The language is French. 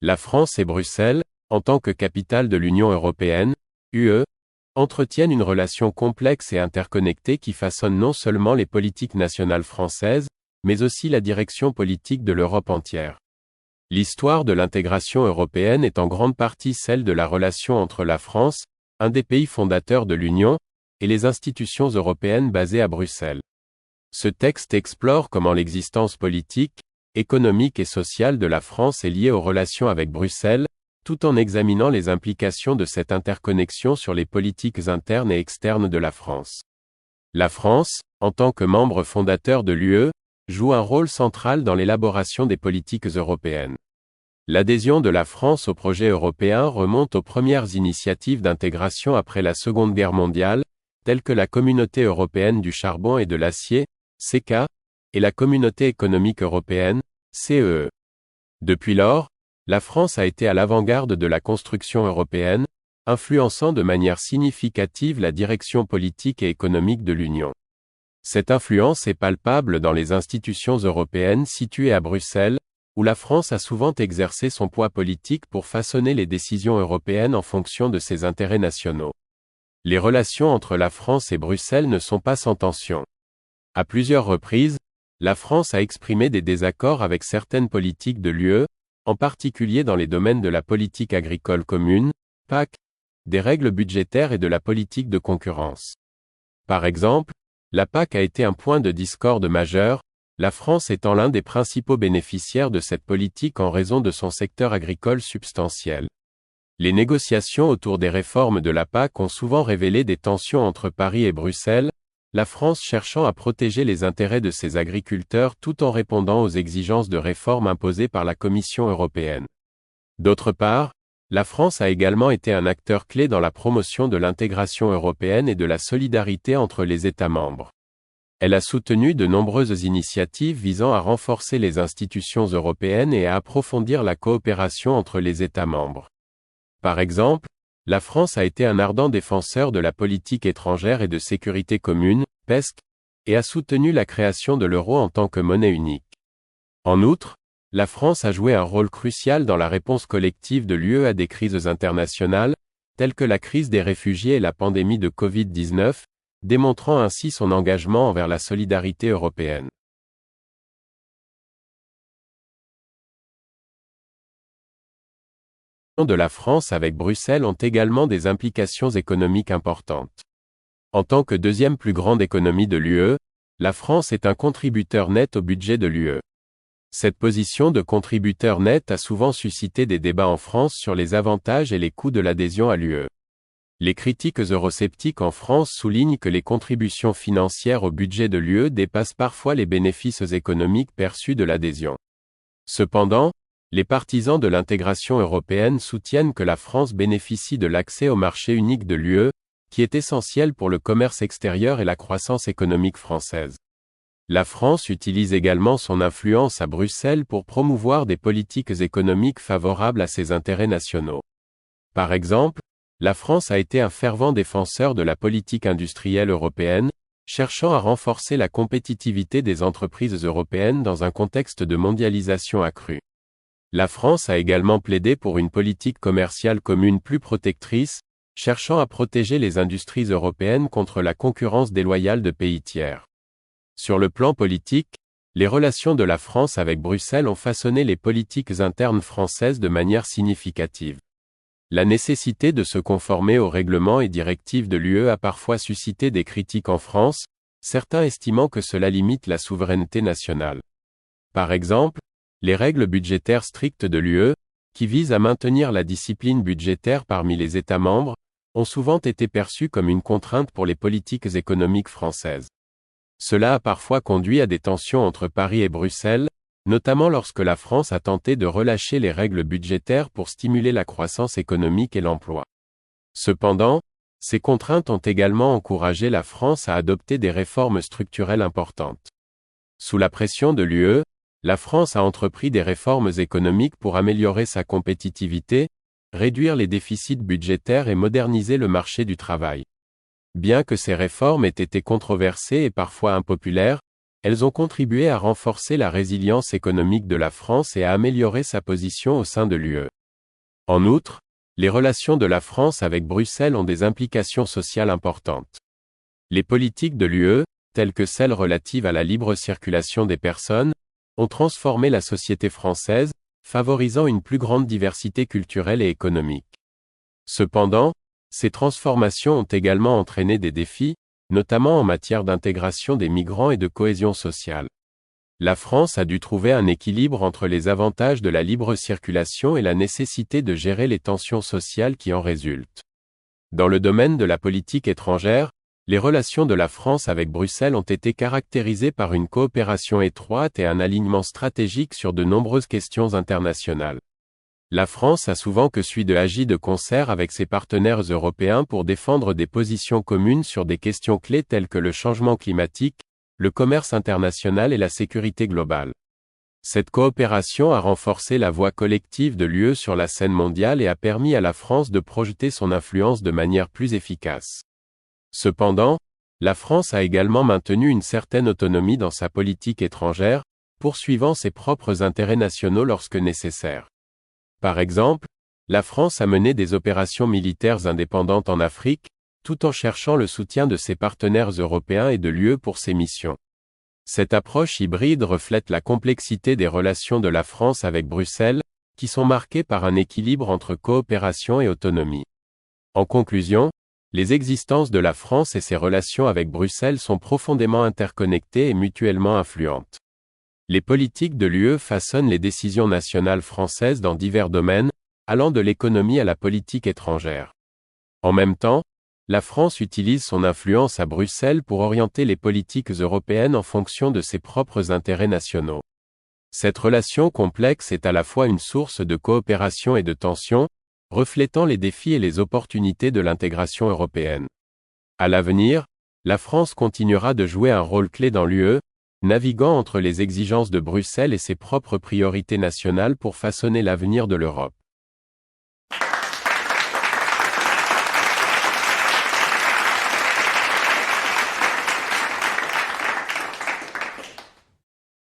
La France et Bruxelles, en tant que capitale de l'Union européenne, UE, entretiennent une relation complexe et interconnectée qui façonne non seulement les politiques nationales françaises, mais aussi la direction politique de l'Europe entière. L'histoire de l'intégration européenne est en grande partie celle de la relation entre la France, un des pays fondateurs de l'Union, et les institutions européennes basées à Bruxelles. Ce texte explore comment l'existence politique, économique et sociale de la France est liée aux relations avec Bruxelles, tout en examinant les implications de cette interconnexion sur les politiques internes et externes de la France. La France, en tant que membre fondateur de l'UE, joue un rôle central dans l'élaboration des politiques européennes. L'adhésion de la France au projet européen remonte aux premières initiatives d'intégration après la Seconde Guerre mondiale, telles que la Communauté européenne du charbon et de l'acier, CECA, et la Communauté économique européenne, CEE. Depuis lors, la France a été à l'avant-garde de la construction européenne, influençant de manière significative la direction politique et économique de l'Union. Cette influence est palpable dans les institutions européennes situées à Bruxelles, où la France a souvent exercé son poids politique pour façonner les décisions européennes en fonction de ses intérêts nationaux. Les relations entre la France et Bruxelles ne sont pas sans tension. À plusieurs reprises, la France a exprimé des désaccords avec certaines politiques de l'UE, en particulier dans les domaines de la politique agricole commune, PAC, des règles budgétaires et de la politique de concurrence. Par exemple, la PAC a été un point de discorde majeur, la France étant l'un des principaux bénéficiaires de cette politique en raison de son secteur agricole substantiel. Les négociations autour des réformes de la PAC ont souvent révélé des tensions entre Paris et Bruxelles, la France cherchant à protéger les intérêts de ses agriculteurs tout en répondant aux exigences de réforme imposées par la Commission européenne. D'autre part, la France a également été un acteur clé dans la promotion de l'intégration européenne et de la solidarité entre les États membres. Elle a soutenu de nombreuses initiatives visant à renforcer les institutions européennes et à approfondir la coopération entre les États membres. Par exemple, la France a été un ardent défenseur de la politique étrangère et de sécurité commune, PESC, et a soutenu la création de l'euro en tant que monnaie unique. En outre, la France a joué un rôle crucial dans la réponse collective de l'UE à des crises internationales, telles que la crise des réfugiés et la pandémie de Covid-19, démontrant ainsi son engagement envers la solidarité européenne. De la France avec Bruxelles ont également des implications économiques importantes. En tant que deuxième plus grande économie de l'UE, la France est un contributeur net au budget de l'UE. Cette position de contributeur net a souvent suscité des débats en France sur les avantages et les coûts de l'adhésion à l'UE. Les critiques eurosceptiques en France soulignent que les contributions financières au budget de l'UE dépassent parfois les bénéfices économiques perçus de l'adhésion. Cependant, les partisans de l'intégration européenne soutiennent que la France bénéficie de l'accès au marché unique de l'UE, qui est essentiel pour le commerce extérieur et la croissance économique française. La France utilise également son influence à Bruxelles pour promouvoir des politiques économiques favorables à ses intérêts nationaux. Par exemple, la France a été un fervent défenseur de la politique industrielle européenne, cherchant à renforcer la compétitivité des entreprises européennes dans un contexte de mondialisation accrue. La France a également plaidé pour une politique commerciale commune plus protectrice, cherchant à protéger les industries européennes contre la concurrence déloyale de pays tiers. Sur le plan politique, les relations de la France avec Bruxelles ont façonné les politiques internes françaises de manière significative. La nécessité de se conformer aux règlements et directives de l'UE a parfois suscité des critiques en France, certains estimant que cela limite la souveraineté nationale. Par exemple, les règles budgétaires strictes de l'UE, qui visent à maintenir la discipline budgétaire parmi les États membres, ont souvent été perçues comme une contrainte pour les politiques économiques françaises. Cela a parfois conduit à des tensions entre Paris et Bruxelles, notamment lorsque la France a tenté de relâcher les règles budgétaires pour stimuler la croissance économique et l'emploi. Cependant, ces contraintes ont également encouragé la France à adopter des réformes structurelles importantes. Sous la pression de l'UE, la France a entrepris des réformes économiques pour améliorer sa compétitivité, réduire les déficits budgétaires et moderniser le marché du travail. Bien que ces réformes aient été controversées et parfois impopulaires, elles ont contribué à renforcer la résilience économique de la France et à améliorer sa position au sein de l'UE. En outre, les relations de la France avec Bruxelles ont des implications sociales importantes. Les politiques de l'UE, telles que celles relatives à la libre circulation des personnes, ont transformé la société française, favorisant une plus grande diversité culturelle et économique. Cependant, ces transformations ont également entraîné des défis, notamment en matière d'intégration des migrants et de cohésion sociale. La France a dû trouver un équilibre entre les avantages de la libre circulation et la nécessité de gérer les tensions sociales qui en résultent. Dans le domaine de la politique étrangère, les relations de la France avec Bruxelles ont été caractérisées par une coopération étroite et un alignement stratégique sur de nombreuses questions internationales. La France a souvent agi de concert avec ses partenaires européens pour défendre des positions communes sur des questions clés telles que le changement climatique, le commerce international et la sécurité globale. Cette coopération a renforcé la voix collective de l'UE sur la scène mondiale et a permis à la France de projeter son influence de manière plus efficace. Cependant, la France a également maintenu une certaine autonomie dans sa politique étrangère, poursuivant ses propres intérêts nationaux lorsque nécessaire. Par exemple, la France a mené des opérations militaires indépendantes en Afrique, tout en cherchant le soutien de ses partenaires européens et de l'UE pour ses missions. Cette approche hybride reflète la complexité des relations de la France avec Bruxelles, qui sont marquées par un équilibre entre coopération et autonomie. En conclusion, les existences de la France et ses relations avec Bruxelles sont profondément interconnectées et mutuellement influentes. Les politiques de l'UE façonnent les décisions nationales françaises dans divers domaines, allant de l'économie à la politique étrangère. En même temps, la France utilise son influence à Bruxelles pour orienter les politiques européennes en fonction de ses propres intérêts nationaux. Cette relation complexe est à la fois une source de coopération et de tension, reflétant les défis et les opportunités de l'intégration européenne. À l'avenir, la France continuera de jouer un rôle clé dans l'UE, naviguant entre les exigences de Bruxelles et ses propres priorités nationales pour façonner l'avenir de l'Europe.